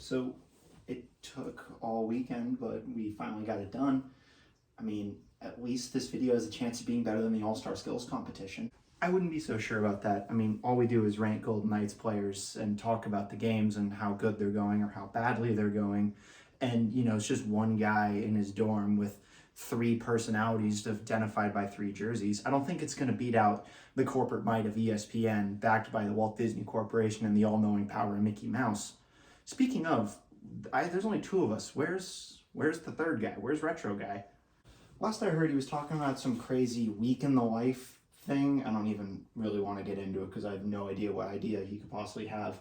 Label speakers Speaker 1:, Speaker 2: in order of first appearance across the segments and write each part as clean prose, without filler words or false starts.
Speaker 1: So it took all weekend, but we finally got it done. I mean, at least this video has a chance of being better than the All-Star Skills competition. I wouldn't be so sure about that. I mean, all we do is rank Golden Knights players and talk about the games and how good they're going or how badly they're going. And, you know, it's just one guy in his dorm with 3 personalities identified by 3 jerseys. I don't think it's going to beat out the corporate might of ESPN, backed by the Walt Disney Corporation and the all-knowing power of Mickey Mouse. Speaking of, there's only 2 of us. Where's the third guy? Where's Retro Guy? Last I heard, he was talking about some crazy week in the life thing. I don't even really want to get into it because I have no idea what idea he could possibly have.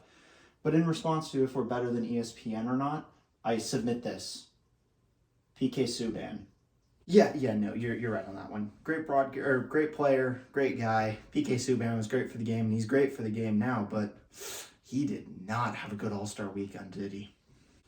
Speaker 1: But in response to if we're better than ESPN or not, I submit this. PK Subban. Yeah, no, you're right on that one. Great player, great guy. PK Subban was great for the game, and he's great for the game now, but he did not have a good All-Star weekend, did he?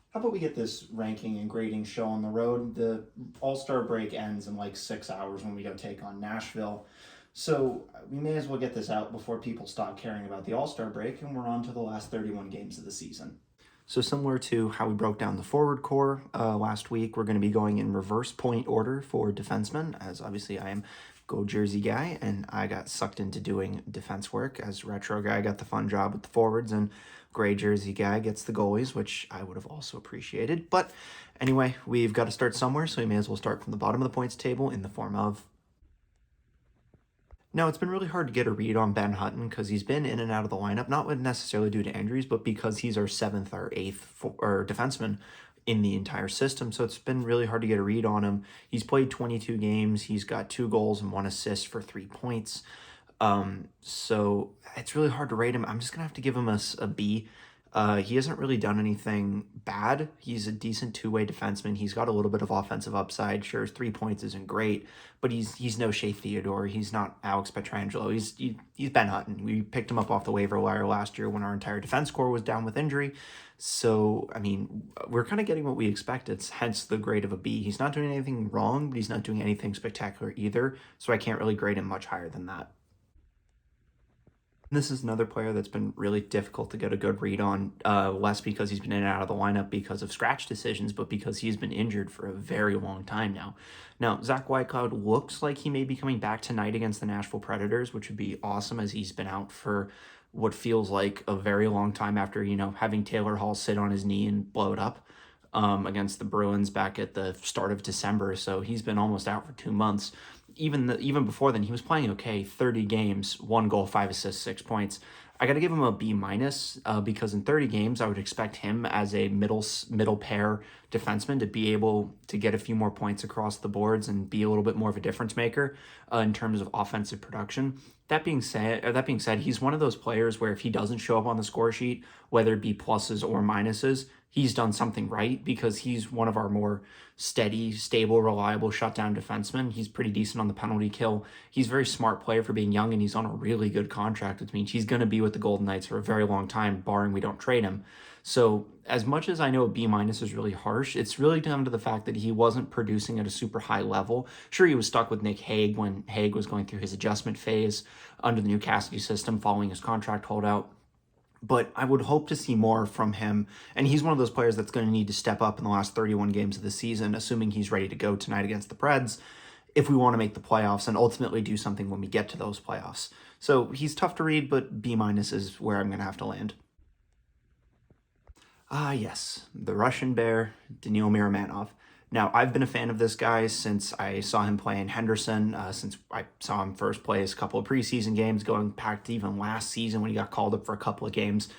Speaker 1: How about we get this ranking and grading show on the road? The All-Star break ends in like 6 hours when we go take on Nashville. So we may as well get this out before people stop caring about the All-Star break, and we're on to the last 31 games of the season. So similar to how we broke down the forward core last week, we're going to be going in reverse point order for defensemen, as obviously I am Go Jersey guy, and I got sucked into doing defense work, as Retro Guy got the fun job with the forwards, and Gray Jersey guy gets the goalies, which I would have also appreciated. But anyway, we've got to start somewhere, so we may as well start from the bottom of the points table in the form of... Now, it's been really hard to get a read on Ben Hutton because he's been in and out of the lineup, not necessarily due to injuries, but because he's our 7th or 8th defenseman in the entire system. So it's been really hard to get a read on him. He's played 22 games. He's got 2 goals and 1 assist for 3 points. So it's really hard to rate him. I'm just going to have to give him a B. He hasn't really done anything bad. He's a decent 2-way defenseman. He's got a little bit of offensive upside. Sure, 3 points isn't great, but he's no SHEA THEODORE. He's not Alex Pietrangelo. He's Ben Hutton. We picked him up off the waiver wire last year when our entire defense core was down with injury. So, I mean, we're kind of getting what we expected, hence the grade of a B. He's not doing anything wrong, but he's not doing anything spectacular either, so I can't really grade him much higher than that. This is another player that's been really difficult to get a good read on, less because he's been in and out of the lineup because of scratch decisions, but because he's been injured for a very long time now. Now, Zach Whitecloud looks like he may be coming back tonight against the Nashville Predators, which would be awesome as he's been out for what feels like a very long time after, you know, having Taylor Hall sit on his knee and blow it up against the Bruins back at the start of December. So he's been almost out for 2 months. Even before then, he was playing okay. 30 games, 1 goal, 5 assists, 6 points. I got to give him a B- because in 30 games, I would expect him as a middle pair defenseman to be able to get a few more points across the boards and be a little bit more of a difference maker in terms of offensive production. That being said, he's one of those players where if he doesn't show up on the score sheet, whether it be pluses or minuses, he's done something right because he's one of our more steady, stable, reliable shutdown defensemen. He's pretty decent on the penalty kill. He's a very smart player for being young, and he's on a really good contract, which means he's going to be with the Golden Knights for a very long time, barring we don't trade him. So as much as I know a B- is really harsh, it's really down to the fact that he wasn't producing at a super high level. Sure, he was stuck with Nick Hague when Hague was going through his adjustment phase under the new Cassidy system following his contract holdout. But I would hope to see more from him, and he's one of those players that's going to need to step up in the last 31 games of the season, assuming he's ready to go tonight against the Preds, if we want to make the playoffs and ultimately do something when we get to those playoffs. So he's tough to read, but B- is where I'm going to have to land. Ah, yes, the Russian Bear, Daniil Miramanov. Now, I've been a fan of this guy since I saw him play in Henderson, since I saw him first play his couple of preseason games, going back to even last season when he got called up for a couple of games.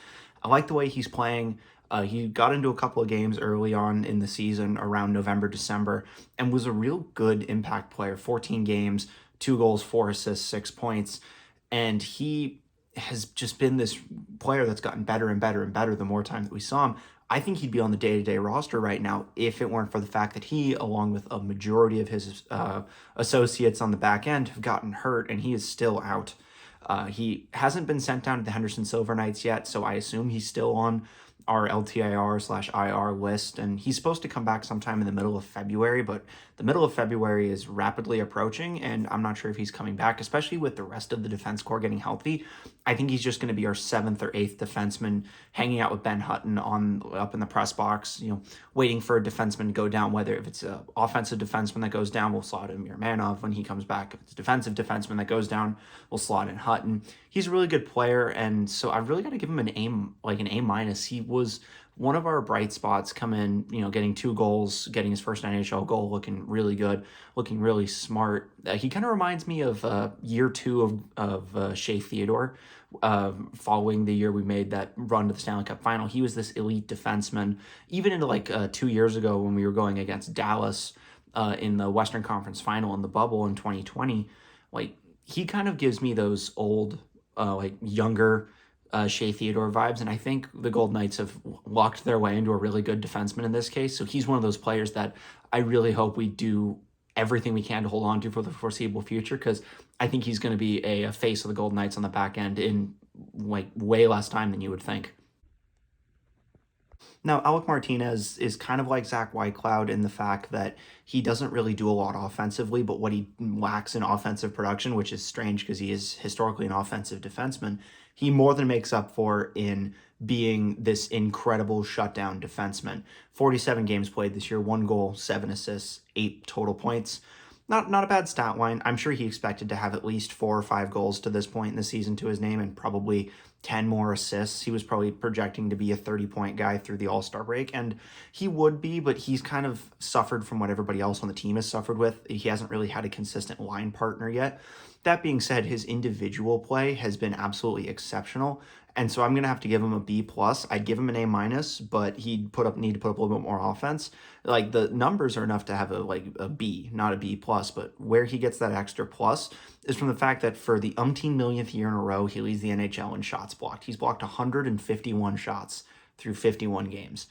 Speaker 1: I like the way he's playing. He got into a couple of games early on in the season around November, December, and was a real good impact player. 14 games, 2 goals, 4 assists, 6 points, and he has just been this player that's gotten better and better and better the more time that we saw him. I think he'd be on the day-to-day roster right now if it weren't for the fact that he, along with a majority of his associates on the back end, have gotten hurt, and he is still out. He hasn't been sent down to the Henderson Silver Knights yet, so I assume he's still on our LTIR/IR list, and he's supposed to come back sometime in the middle of February, but the middle of February is rapidly approaching, and I'm not sure if he's coming back, especially with the rest of the defense core getting healthy. I think he's just going to be our 7th or 8th defenseman, hanging out with Ben Hutton up in the press box, waiting for a defenseman to go down. Whether if it's an offensive defenseman that goes down, we'll slot in Mirmanov when he comes back. If it's a defensive defenseman that goes down, we'll slot in Hutton. He's a really good player, and so I've really got to give him an A-. He was one of our bright spots, come in, getting 2 goals, getting his first NHL goal, looking really good, looking really smart. He kind of reminds me of year 2 of SHEA THEODORE, following the year we made that run to the Stanley Cup final. He was this elite defenseman, even into 2 years ago when we were going against Dallas in the Western Conference final in the bubble in 2020. He kind of gives me those old, younger SHEA THEODORE vibes, and I think the Golden Knights have locked their way into a really good defenseman in this case. So he's one of those players that I really hope we do everything we can to hold on to for the foreseeable future, because I think he's going to be a face of the Golden Knights on the back end in way less time than you would think. Now, Alec Martinez is kind of like Zach Whitecloud in the fact that he doesn't really do a lot offensively, but what he lacks in offensive production, which is strange because he is historically an offensive defenseman, he more than makes up for in being this incredible shutdown defenseman. 47 games played this year, 1 goal, 7 assists, 8 total points. Not a bad stat line. I'm sure he expected to have at least 4 or 5 goals to this point in the season to his name and probably 10 more assists. He was probably projecting to be a 30-point guy through the All-Star break, and he would be, but he's kind of suffered from what everybody else on the team has suffered with. He hasn't really had a consistent line partner yet. That being said, his individual play has been absolutely exceptional, and so I'm going to have to give him a B+. I'd give him an A-, but he'd need to put up a little bit more offense. The numbers are enough to have a B, not a B+, but where he gets that extra plus is from the fact that for the umpteen millionth year in a row, he leads the NHL in shots blocked. He's blocked 151 shots through 51 games.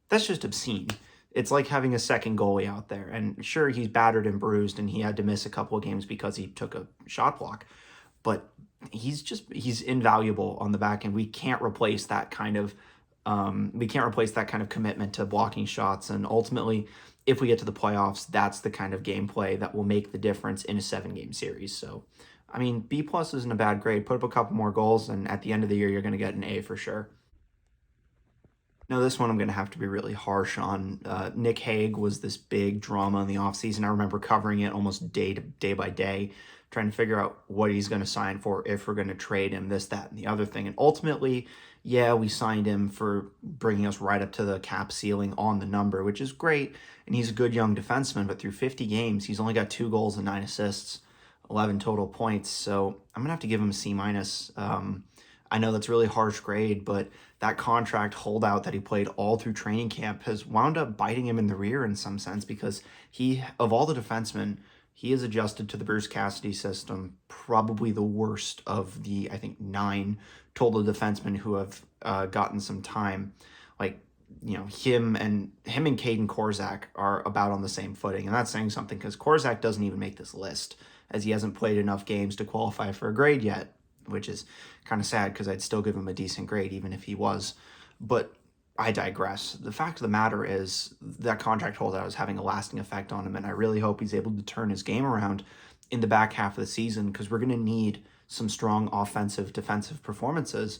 Speaker 1: That's just obscene. It's like having a second goalie out there. And sure, he's battered and bruised, and he had to miss a couple of games because he took a shot block. But he's invaluable on the back end. We can't replace that kind of commitment to blocking shots. And ultimately, if we get to the playoffs, that's the kind of gameplay that will make the difference in a 7-game series. So, B+ isn't a bad grade. Put up a couple more goals, and at the end of the year, you're going to get an A for sure. Now, this one I'm going to have to be really harsh on. Nick Hague was this big drama in the offseason. I remember covering it almost day by day, trying to figure out what he's going to sign for, if we're going to trade him, this, that, and the other thing. And ultimately, yeah, we signed him for bringing us right up to the cap ceiling on the number, which is great. And he's a good young defenseman, but through 50 games, he's only got 2 goals and 9 assists, 11 total points. So I'm going to have to give him a C-. I know that's a really harsh grade, but that contract holdout that he played all through training camp has wound up biting him in the rear in some sense, because of all the defensemen, he has adjusted to the Bruce Cassidy system, probably the worst of the, I think, 9 total defensemen who have gotten some time. Him and Caden Korczak are about on the same footing, and that's saying something, because Korczak doesn't even make this list, as he hasn't played enough games to qualify for a grade yet, which is kind of sad, because I'd still give him a decent grade even if he was. But I digress. The fact of the matter is that contract holdout is having a lasting effect on him, and I really hope he's able to turn his game around in the back half of the season, because we're going to need some strong offensive, defensive performances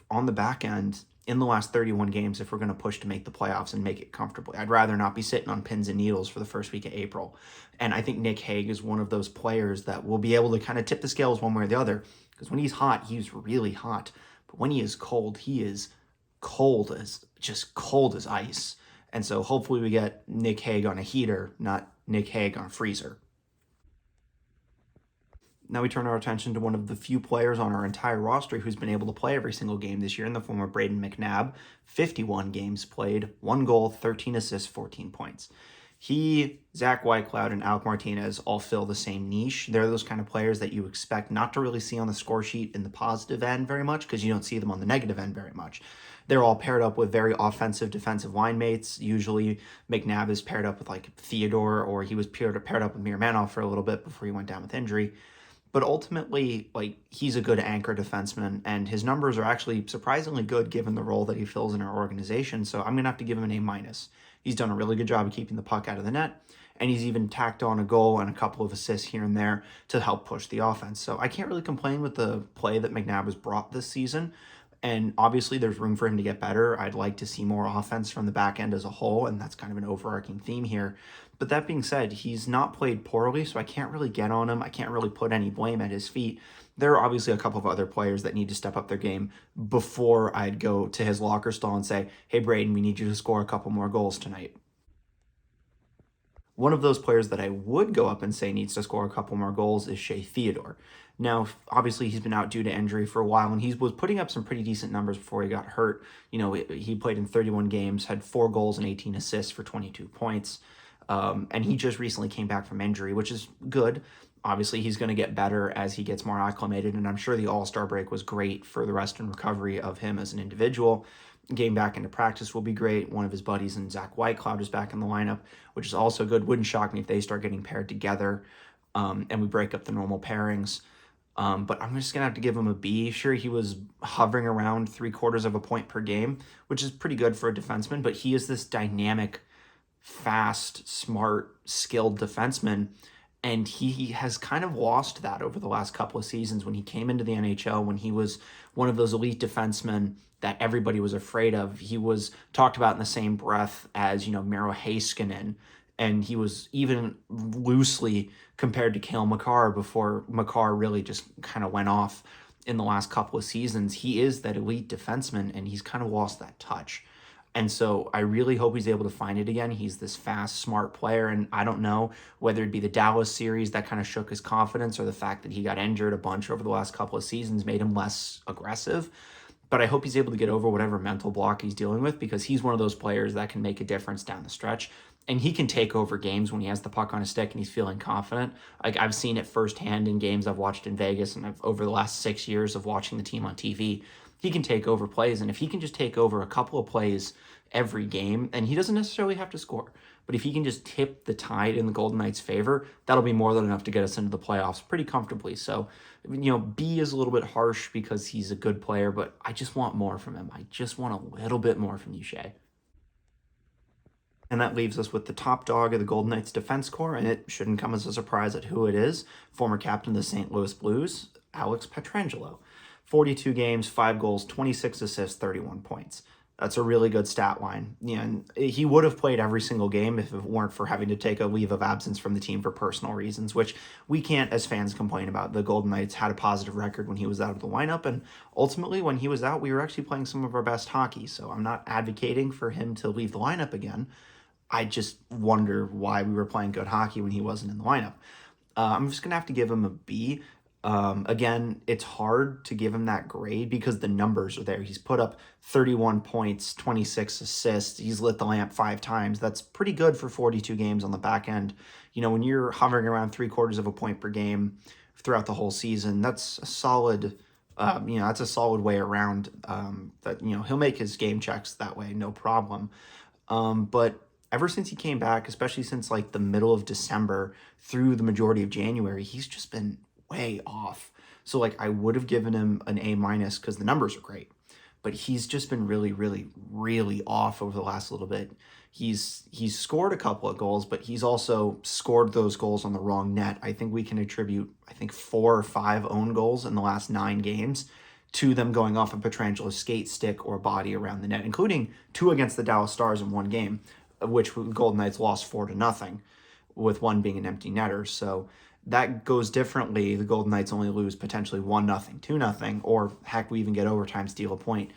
Speaker 1: on the back end in the last 31 games if we're going to push to make the playoffs and make it comfortably. I'd rather not be sitting on pins and needles for the first week of April. And I think Nick Hague is one of those players that will be able to kind of tip the scales one way or the other, because when he's hot, he's really hot. But when he is cold as ice. And so hopefully we get Nick Hague on a heater, not Nick Hague on a freezer. Now we turn our attention to one of the few players on our entire roster who's been able to play every single game this year in the form of Brayden McNabb. 51 games played, 1 goal, 13 assists, 14 points. He, Zach Whitecloud, and Alec Martinez all fill the same niche. They're those kind of players that you expect not to really see on the score sheet in the positive end very much, because you don't see them on the negative end very much. They're all paired up with very offensive defensive line mates. Usually McNabb is paired up with THEODORE, or he was paired up with Mirmanov for a little bit before he went down with injury. But ultimately, like, he's a good anchor defenseman, and his numbers are actually surprisingly good given the role that he fills in our organization. So I'm going to have to give him an A-. He's done a really good job of keeping the puck out of the net, and he's even tacked on a goal and a couple of assists here and there to help push the offense. So I can't really complain with the play that McNabb has brought this season. And obviously, there's room for him to get better. I'd like to see more offense from the back end as a whole, and that's kind of an overarching theme here. But that being said, he's not played poorly, so I can't really get on him. I can't really put any blame at his feet. There are obviously a couple of other players that need to step up their game before I'd go to his locker stall and say, hey, Braden, we need you to score a couple more goals tonight. One of those players that I would go up and say needs to score a couple more goals is SHEA THEODORE. Now, obviously, he's been out due to injury for a while, and he was putting up some pretty decent numbers before he got hurt. You know, he played in 31 games, had 4 goals and 18 assists for 22 points, and he just recently came back from injury, which is good. Obviously, he's going to get better as he gets more acclimated, and I'm sure the All-Star break was great for the rest and recovery of him as an individual. Getting back into practice will be great. One of his buddies and Zach Whitecloud is back in the lineup, which is also good. Wouldn't shock me if they start getting paired together and we break up the normal pairings. But I'm just going to have to give him a B. Sure, he was hovering around 3/4 of a point per game, which is pretty good for a defenseman, but he is this dynamic, fast, smart, skilled defenseman. And he has kind of lost that over the last couple of seasons when he came into the NHL, when he was one of those elite defensemen that everybody was afraid of. He was talked about in the same breath as, you know, Miro Heiskanen, and he was even loosely compared to Cale Makar before Makar really just kind of went off in the last couple of seasons. He is that elite defenseman, and he's kind of lost that touch. And so I really hope he's able to find it again. He's this fast, smart player, and I don't know whether it'd be the Dallas series that kind of shook his confidence or the fact that he got injured a bunch over the last couple of seasons made him less aggressive. But I hope he's able to get over whatever mental block he's dealing with, because he's one of those players that can make a difference down the stretch. And he can take over games when he has the puck on his stick and he's feeling confident. Like, I've seen it firsthand in games I've watched in Vegas, and over the last 6 years of watching the team on TV. He can take over plays, and if he can just take over a couple of plays every game, and he doesn't necessarily have to score, but if he can just tip the tide in the Golden Knights' favor, that'll be more than enough to get us into the playoffs pretty comfortably. So, you know, B is a little bit harsh because he's a good player, but I just want more from him. I just want a little bit more from you, SHEA. And that leaves us with the top dog of the Golden Knights defense corps, and it shouldn't come as a surprise at who it is. Former captain of the St. Louis Blues, Alex Pietrangelo. 42 games, 5 goals, 26 assists, 31 points. That's a really good stat line. Yeah, and he would have played every single game if it weren't for having to take a leave of absence from the team for personal reasons, which we can't as fans complain about. The Golden Knights had a positive record when he was out of the lineup, and ultimately when he was out, we were actually playing some of our best hockey. So I'm not advocating for him to leave the lineup again. I just wonder why we were playing good hockey when he wasn't in the lineup. I'm just going to have to give him a B. Again, it's hard to give him that grade because the numbers are there. He's put up 31 points, 26 assists. He's lit the lamp 5 times. That's pretty good for 42 games on the back end. You know, when you're hovering around 3/4 of a point per game throughout the whole season, that's a solid, that's a solid way around. That, you know, he'll make his game checks that way, no problem. But ever since he came back, especially since like the middle of December through the majority of January, he's just been way off. So like I would have given him an A- because the numbers are great, but he's just been really, really, really off over the last little bit. He's scored a couple of goals, but he's also scored those goals on the wrong net. I think we can attribute, 4 or 5 own goals in the last 9 games to them going off of Pietrangelo's skate stick or body around the net, including 2 against the Dallas Stars in one game, which Golden Knights lost 4-0, with one being an empty netter. So that goes differently. The Golden Knights only lose potentially 1-0, 2-0, or heck, we even get overtime, steal a point.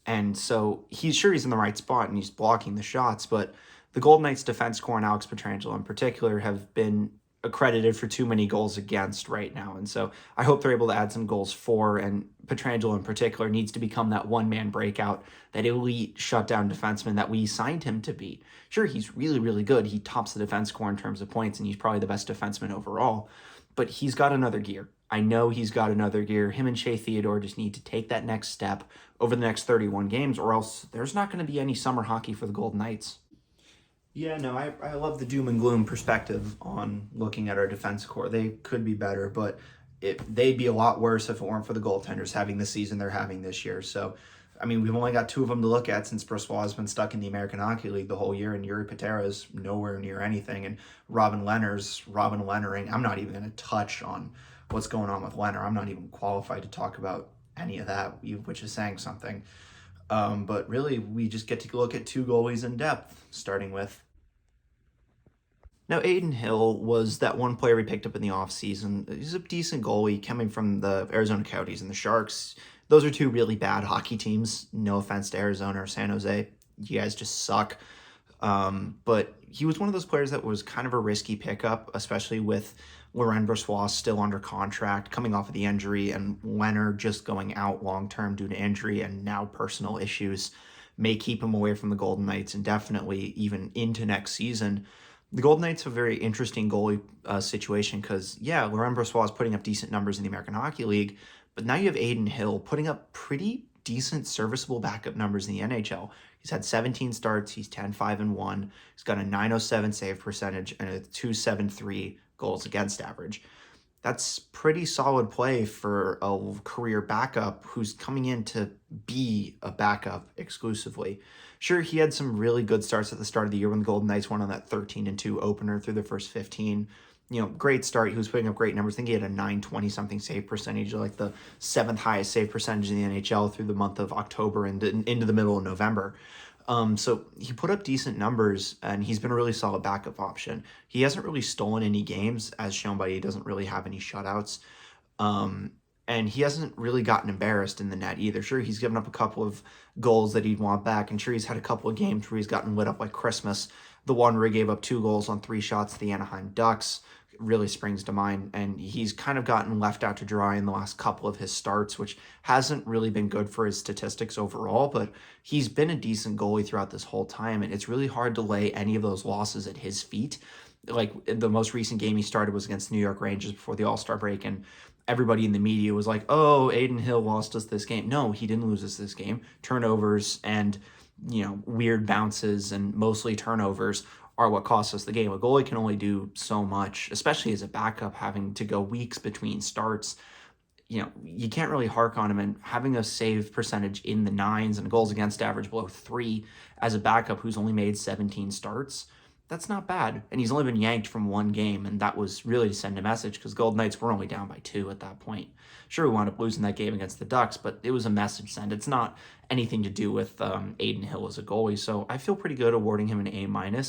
Speaker 1: And so he's in the right spot and he's blocking the shots, but the Golden Knights defense corps and Alex Pietrangelo in particular have been accredited for too many goals against right now. And so I hope they're able to add some goals for, and Pietrangelo in particular needs to become that one-man breakout, that elite shutdown defenseman that we signed him to be. Sure, he's really, really good. He tops the defense corps in terms of points, and he's probably the best defenseman overall, but he's got another gear. I know he's got another gear. Him and SHEA THEODORE just need to take that next step over the next 31 games, or else there's not going to be any summer hockey for the Golden Knights. Yeah, no, I love the doom and gloom perspective on looking at our defense corps. They could be better, but they'd be a lot worse if it weren't for the goaltenders having the season they're having this year. So, I mean, we've only got 2 of them to look at since Brossoit has been stuck in the American Hockey League the whole year, and Yuri Patera's nowhere near anything. And Robin Leonarding. I'm not even going to touch on what's going on with Leonard. I'm not even qualified to talk about any of that, which is saying something. But really, we just get to look at 2 goalies in depth, starting with. Now, Adin Hill was that one player we picked up in the offseason. He's a decent goalie coming from the Arizona Coyotes and the Sharks. Those are 2 really bad hockey teams. No offense to Arizona or San Jose. You guys just suck. But he was one of those players that was kind of a risky pickup, especially with Laurent Brossoit still under contract, coming off of the injury, and Leonard just going out long-term due to injury and now personal issues may keep him away from the Golden Knights indefinitely, even into next season. The Golden Knights have a very interesting goalie situation because, yeah, Laurent Brossoit is putting up decent numbers in the American Hockey League, but now you have Adin Hill putting up pretty decent, serviceable backup numbers in the NHL. He's had 17 starts. He's 10-5-1. He's got a .907 save percentage and a .273 goals against average. That's pretty solid play for a career backup who's coming in to be a backup exclusively. Sure, he had some really good starts at the start of the year when the Golden Knights went on that 13-2 opener through the first 15. Great start. He was putting up great numbers. I think he had a .920-something save percentage, like the 7th highest save percentage in the NHL through the month of October and into the middle of November. So he put up decent numbers, and he's been a really solid backup option. He hasn't really stolen any games, as shown by he doesn't really have any shutouts. And he hasn't really gotten embarrassed in the net either. Sure, he's given up a couple of goals that he'd want back, and sure, he's had a couple of games where he's gotten lit up like Christmas. The one where he gave up 2 goals on 3 shots to the Anaheim Ducks really springs to mind, and he's kind of gotten left out to dry in the last couple of his starts, which hasn't really been good for his statistics overall, but he's been a decent goalie throughout this whole time, and it's really hard to lay any of those losses at his feet. Like, the most recent game he started was against the New York Rangers before the All-Star break, and everybody in the media was like, oh, Adin Hill lost us this game. No, he didn't lose us this game. Turnovers and, weird bounces and mostly turnovers are what cost us the game. A goalie can only do so much, especially as a backup, having to go weeks between starts. You can't really hark on him, and having a save percentage in the 9s and goals against average below 3 as a backup who's only made 17 starts, that's not bad. And he's only been yanked from 1 game, and that was really to send a message because Golden Knights were only down by 2 at that point. Sure, we wound up losing that game against the Ducks, but it was a message sent. It's not anything to do with Adin Hill as a goalie, so I feel pretty good awarding him an A-.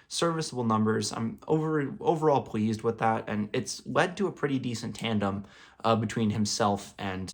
Speaker 1: Serviceable numbers. I'm overall pleased with that, and it's led to a pretty decent tandem between himself and...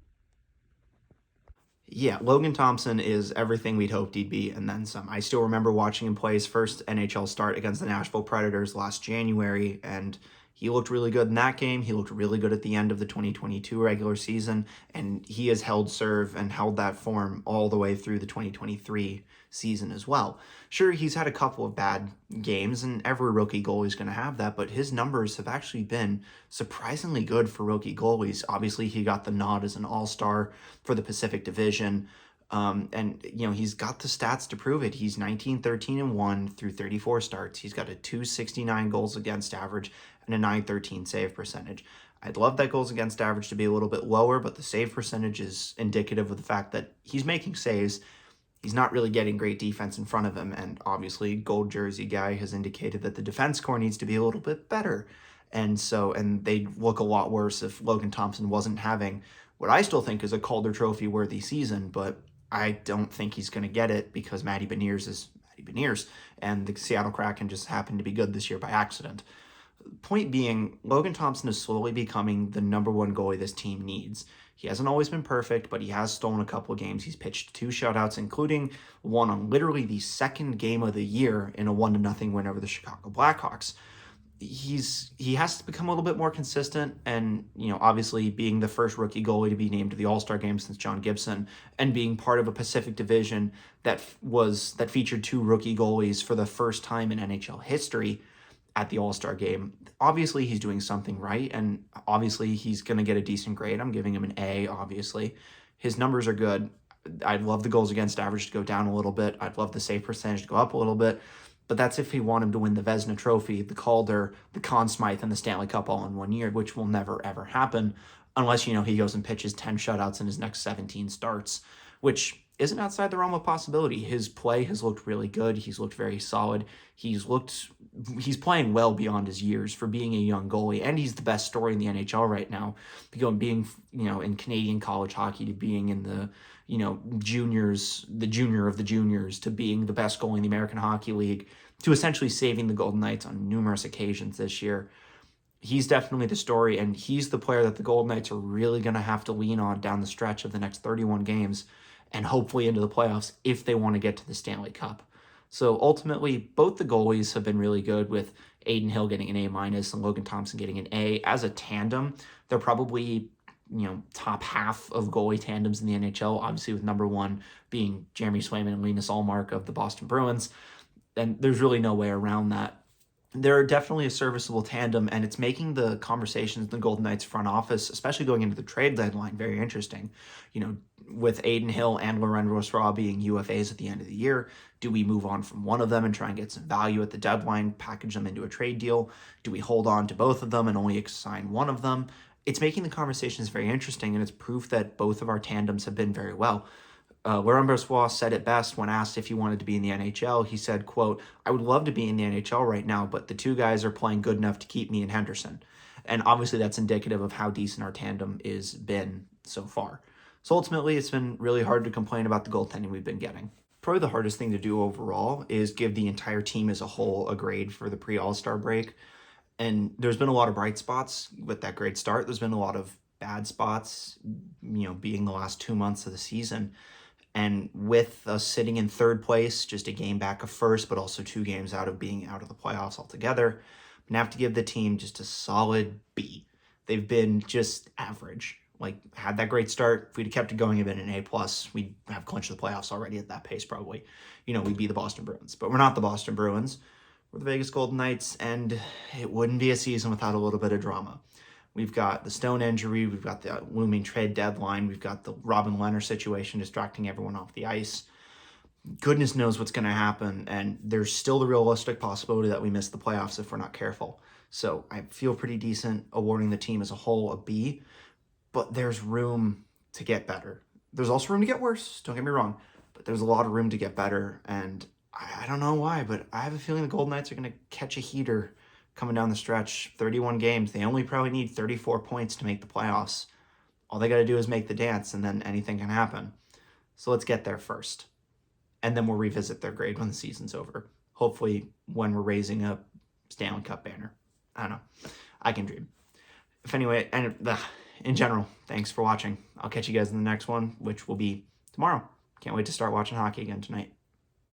Speaker 1: Yeah, Logan Thompson is everything we'd hoped he'd be, and then some. I still remember watching him play his first NHL start against the Nashville Predators last January, and he looked really good in that game. He looked really good at the end of the 2022 regular season, and he has held serve and held that form all the way through the 2023 season as well. Sure, he's had a couple of bad games, and every rookie goalie is going to have that, but his numbers have actually been surprisingly good for rookie goalies. Obviously, he got the nod as an all-star for the Pacific Division, and he's got the stats to prove it. He's 19-13-1 through 34 starts. He's got a .269 goals against average and a .913 save percentage. I'd love that goals against average to be a little bit lower, but the save percentage is indicative of the fact that he's making saves. He's not really getting great defense in front of him, and obviously Gold Jersey guy has indicated that the defense core needs to be a little bit better. And they'd look a lot worse if Logan Thompson wasn't having what I still think is a Calder Trophy worthy season, but I don't think he's going to get it because Matty Beniers is Matty Beniers, and the Seattle Kraken just happened to be good this year by accident. Point being, Logan Thompson is slowly becoming the number 1 goalie this team needs. He hasn't always been perfect, but he has stolen a couple of games. He's pitched 2 shutouts, including one on literally the 2nd game of the year in a 1-0 win over the Chicago Blackhawks. He has to become a little bit more consistent, and obviously being the first rookie goalie to be named to the All-Star game since John Gibson, and being part of a Pacific Division that featured 2 rookie goalies for the first time in NHL history at the All-Star game. Obviously, he's doing something right, and obviously he's going to get a decent grade. I'm giving him an A, obviously. His numbers are good. I'd love the goals against average to go down a little bit. I'd love the save percentage to go up a little bit. But that's if we want him to win the Vezina Trophy, the Calder, the Conn Smythe, and the Stanley Cup all in one year, which will never, ever happen unless, he goes and pitches 10 shutouts in his next 17 starts, which isn't outside the realm of possibility. His play has looked really good. He's looked very solid. He's playing well beyond his years for being a young goalie, and he's the best story in the NHL right now, being, in Canadian college hockey to being in the, juniors, the junior of the juniors, to being the best goalie in the American Hockey League, to essentially saving the Golden Knights on numerous occasions this year. He's definitely the story, and he's the player that the Golden Knights are really going to have to lean on down the stretch of the next 31 games and hopefully into the playoffs if they want to get to the Stanley Cup. So ultimately, both the goalies have been really good, with Adin Hill getting an A- and Logan Thompson getting an A. As a tandem, they're probably top half of goalie tandems in the NHL, obviously with number one being Jeremy Swayman and Linus Ullmark of the Boston Bruins. And there's really no way around that. They're definitely a serviceable tandem, and it's making the conversations in the Golden Knights front office, especially going into the trade deadline, very interesting. With Adin Hill and Laurent Brossoit being UFAs at the end of the year, do we move on from one of them and try and get some value at the deadline, package them into a trade deal? Do we hold on to both of them and only assign one of them? It's making the conversations very interesting, and it's proof that both of our tandems have been very well. Laurent Brossoit said it best when asked if he wanted to be in the NHL. He said, quote, "I would love to be in the NHL right now, but the two guys are playing good enough to keep me in Henderson." And obviously that's indicative of how decent our tandem is been so far. So ultimately, it's been really hard to complain about the goaltending we've been getting. Probably the hardest thing to do overall is give the entire team as a whole a grade for the pre-All-Star break. And there's been a lot of bright spots with that great start. There's been a lot of bad spots, being the last 2 months of the season. And with us sitting in third place, just a game back of first, but also 2 games out of being out of the playoffs altogether, I'm going to have to give the team just a solid B. They've been just average. Had that great start. If we'd have kept it going, it'd been an A+, we'd have clinched the playoffs already at that pace probably. We'd be the Boston Bruins. But we're not the Boston Bruins. We're the Vegas Golden Knights, and it wouldn't be a season without a little bit of drama. We've got the Stone injury, we've got the looming trade deadline, we've got the Robin Lehner situation distracting everyone off the ice. Goodness knows what's going to happen, and there's still the realistic possibility that we miss the playoffs if we're not careful. So I feel pretty decent awarding the team as a whole a B, but there's room to get better. There's also room to get worse, don't get me wrong, but there's a lot of room to get better, and I don't know why, but I have a feeling the Golden Knights are going to catch a heater coming down the stretch. 31 games. They only probably need 34 points to make the playoffs. All they got to do is make the dance, and then anything can happen. So let's get there first. And then we'll revisit their grade when the season's over. Hopefully when we're raising a Stanley Cup banner. I don't know. I can dream. In general, thanks for watching. I'll catch you guys in the next one, which will be tomorrow. Can't wait to start watching hockey again tonight.